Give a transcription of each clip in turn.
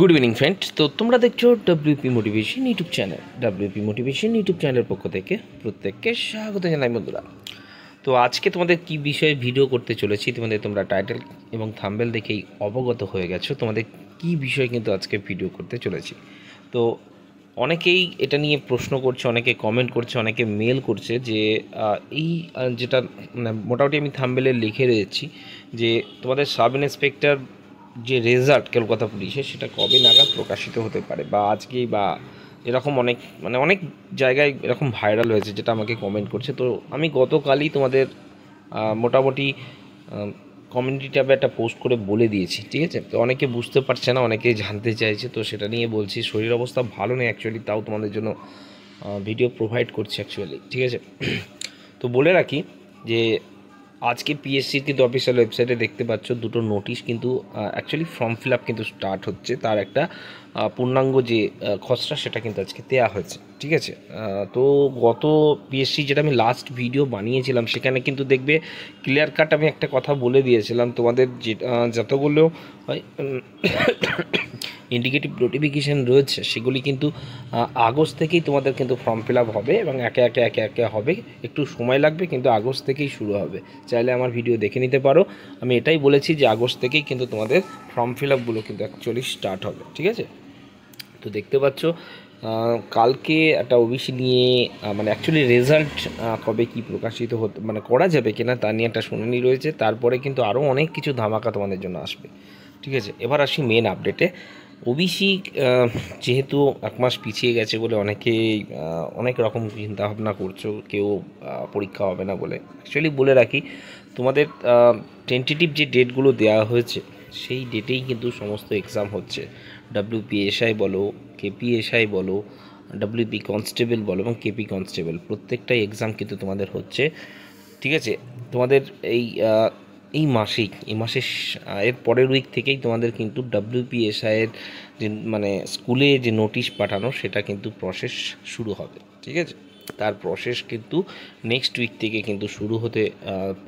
Good evening friend. তো তোমরা দেখছো WP motivation YouTube channel. WP motivation YouTube চ্যানেলের পক্ষ থেকে প্রত্যেককে স্বাগত জানাই বন্ধুরা। তো আজকে তোমাদের কি বিষয়ে ভিডিও করতে চলেছি তোমরা টাইটেল এবং থাম্বনেল দেখেই অবগত হয়ে গেছো তোমাদের কি বিষয়ে কিন্তু আজকে ভিডিও করতে চলেছি। তো অনেকেই এটা নিয়ে প্রশ্ন করছে, অনেকে কমেন্ট করছে, অনেকে মেল করছে যে যেটা মানে মোটামুটি আমি থাম্বনেলে লিখে রয়েছি যে তোমাদের সাব ইন্সপেক্টর যে রেজাল্ট কলকাতা পুলিশের সেটা কবে নাগাদ প্রকাশিত হতে পারে, বা আজকেই, বা এরকম অনেক জায়গায় এরকম ভাইরাল হয়েছে যেটা আমাকে কমেন্ট করছে। তো আমি গতকালই তোমাদের মোটামুটি কমিউনিটি ট্যাবে একটা পোস্ট করে বলে দিয়েছি, ঠিক আছে। তো অনেকে বুঝতে পারছে না, অনেকে জানতে চাইছে, তো সেটা নিয়ে বলছি। শরীর অবস্থা ভালো নেই অ্যাকচুয়ালি, তাও তোমাদের জন্য ভিডিও প্রোভাইড করছি অ্যাকচুয়ালি, ঠিক আছে। তো বলে রাখি যে আজকে পিএসসির কিন্তু অফিসিয়াল ওয়েবসাইটে দেখতে পাচ্ছ দুটো নোটিশ কিন্তু অ্যাকচুয়ালি ফর্ম ফিল আপ কিন্তু স্টার্ট হচ্ছে, তার একটা পূর্ণাঙ্গ যে খসড়া সেটা কিন্তু আজকে দেওয়া হয়েছে, ঠিক আছে। তো গত পিএসসি যেটা আমি লাস্ট ভিডিও বানিয়েছিলাম সেখানে কিন্তু দেখবে ক্লিয়ার কাট আমি একটা কথা বলে দিয়েছিলাম তোমাদের যে যতগুলো ইন্ডিকেটিভ নোটিফিকেশান রয়েছে সেগুলি কিন্তু আগস্ট থেকেই তোমাদের কিন্তু ফর্ম ফিল আপ হবে এবং একে একে হবে। একটু সময় লাগবে কিন্তু আগস্ট থেকেই শুরু হবে। চাইলে আমার ভিডিও দেখে নিতে পারো। আমি এটাই বলেছি যে আগস্ট থেকেই কিন্তু তোমাদের ফর্ম ফিল আপগুলো কিন্তু অ্যাকচুয়ালি স্টার্ট হবে, ঠিক আছে। তো দেখতে পাচ্ছ কালকে একটা ওবিসি নিয়ে মানে অ্যাকচুয়ালি রেজাল্ট কবে কি প্রকাশিত হতে মানে করা যাবে কিনা তা নিয়ে একটা শুনানি রয়েছে। তারপরে কিন্তু আরও অনেক কিছু ধামাকা তোমাদের জন্য আসবে, ঠিক আছে। এবার আসি মেন আপডেটে। ওবিসি যেহেতু এক মাস পিছিয়ে গেছে বলে অনেকেই অনেক রকম চিন্তাভাবনা করছো, কেউ পরীক্ষা হবে না বলে। অ্যাকচুয়ালি বলে রাখি তোমাদের টেন্টেটিভ যে ডেটগুলো দেওয়া হয়েছে সেই ডেটেই কিন্তু সমস্ত এক্সাম হচ্ছে। ডাব্লিউপিএসআই বলো, কেপিএসআই বলো, ডাব্লিউপি কনস্টেবল বলো এবং কেপি কনস্টেবল, প্রত্যেকটাই এক্সাম কিন্তু তোমাদের হচ্ছে, ঠিক আছে। তোমাদের এই মাসের এর পরের উইক থেকেই তোমাদের কিন্তু ডাব্লিউপিএসআইয়ের যে মানে স্কুলে যে নোটিশ পাঠানো সেটা কিন্তু প্রসেস শুরু হবে, ঠিক আছে। তার প্রসেস কিন্তু নেক্সট উইক থেকে কিন্তু শুরু হতে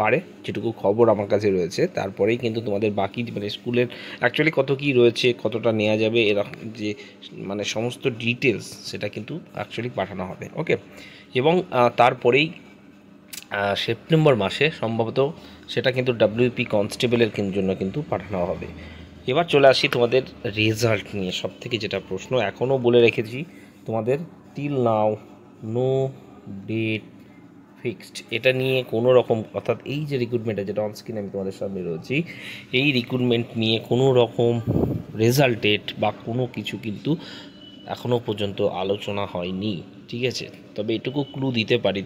পারে, যেটুকু খবর আমার কাছে রয়েছে। তারপরেই কিন্তু তোমাদের বাকি মানে স্কুলের অ্যাকচুয়ালি কত কী রয়েছে, কতটা নেওয়া যাবে, এরকম যে মানে সমস্ত ডিটেলস সেটা কিন্তু অ্যাকচুয়ালি পাঠানো হবে, ওকে। এবং তারপরেই সেপ্টেম্বর মাসে সম্ভবত সেটা কিন্তু ডাব্লিউপি কনস্টেবলের জন্য কিন্তু পাঠানো হবে। এবার চলে আসি তোমাদের রেজাল্ট নিয়ে। সব থেকে যেটা প্রশ্ন এখনও বলে রেখেছি তোমাদের till now no date fixed, এটা নিয়ে কোনো রকম, অর্থাৎ এই যে রিক্রুটমেন্টটা যেটা অনস্ক্রিন আমি তোমাদের সামনে রয়েছি, এই রিক্রুটমেন্ট নিয়ে কোনো রকম রেজাল্ট ডেট বা কোনো কিছু কিন্তু এখনও পর্যন্ত আলোচনা হয়নি, ঠিক আছে। তবে এটুকু ক্লু দিতে পারি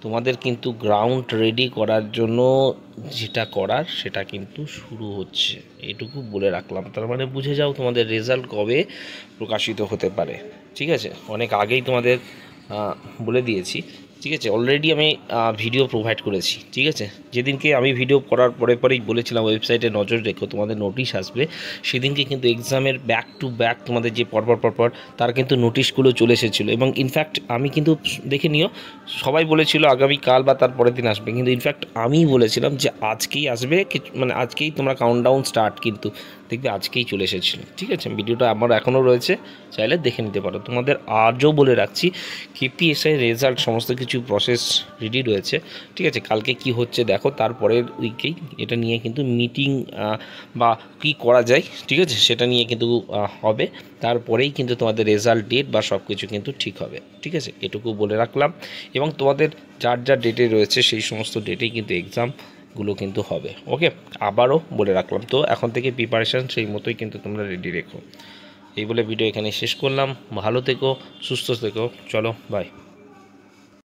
তোমাদের কিন্তু গ্রাউন্ড রেডি করার জন্য যেটা করার সেটা কিন্তু শুরু হচ্ছে, এটুকু বলে রাখলাম। তার মানে বুঝে যাও তোমাদের রেজাল্ট কবে প্রকাশিত হতে পারে, ঠিক আছে। অনেক আগেই তোমাদের বলে দিয়েছি, ঠিক আছে। অলরেডি আমি ভিডিও প্রোভাইড করেছি, ঠিক আছে। যেদিনকে আমি ভিডিও করার পরেই বলেছিলাম ওয়েবসাইটে নজর রেখো তোমাদের নোটিশ আসবে, সেদিনকে কিন্তু এক্সামের ব্যাক টু ব্যাক তোমাদের যে পরপর তার কিন্তু নোটিশগুলো চলে এসেছিলো। এবং ইনফ্যাক্ট আমি কিন্তু দেখে নিও, সবাই বলেছিল আগামীকাল বা তার পরের দিন আসবে, কিন্তু ইনফ্যাক্ট আমিই বলেছিলাম যে আজকেই আসবে, মানে আজকেই তোমরা কাউন্টডাউন স্টার্ট, কিন্তু দেখবে আজকেই চলে এসেছিলো, ঠিক আছে। ভিডিওটা আমার এখনও রয়েছে, চাইলে দেখে নিতে পারো। তোমাদের আজও বলে রাখছি কেপিএসআই রেজাল্ট সমস্ত কিছু প্রসেস রেডি রয়েছে, ঠিক আছে। কালকে কি হচ্ছে দেখো, তারপরের উইকেই এটা নিয়ে কিন্তু মিটিং বা কি করা যায়, ঠিক আছে, সেটা নিয়ে কিন্তু হবে। তারপরেই কিন্তু তোমাদের রেজাল্ট ডেট বা সব কিছু কিন্তু ঠিক হবে, ঠিক আছে। এটুকু বলে রাখলাম। এবং তোমাদের যার ডেটে রয়েছে সেই সমস্ত ডেটেই কিন্তু এক্সামগুলো কিন্তু হবে, ওকে। আবারও বলে রাখলাম। তো এখন থেকে প্রিপারেশান সেই মতোই কিন্তু তোমরা রেডি রেখো। এই বলে ভিডিও এখানে শেষ করলাম। ভালো থেকো, সুস্থ থেকো, চলো বাই।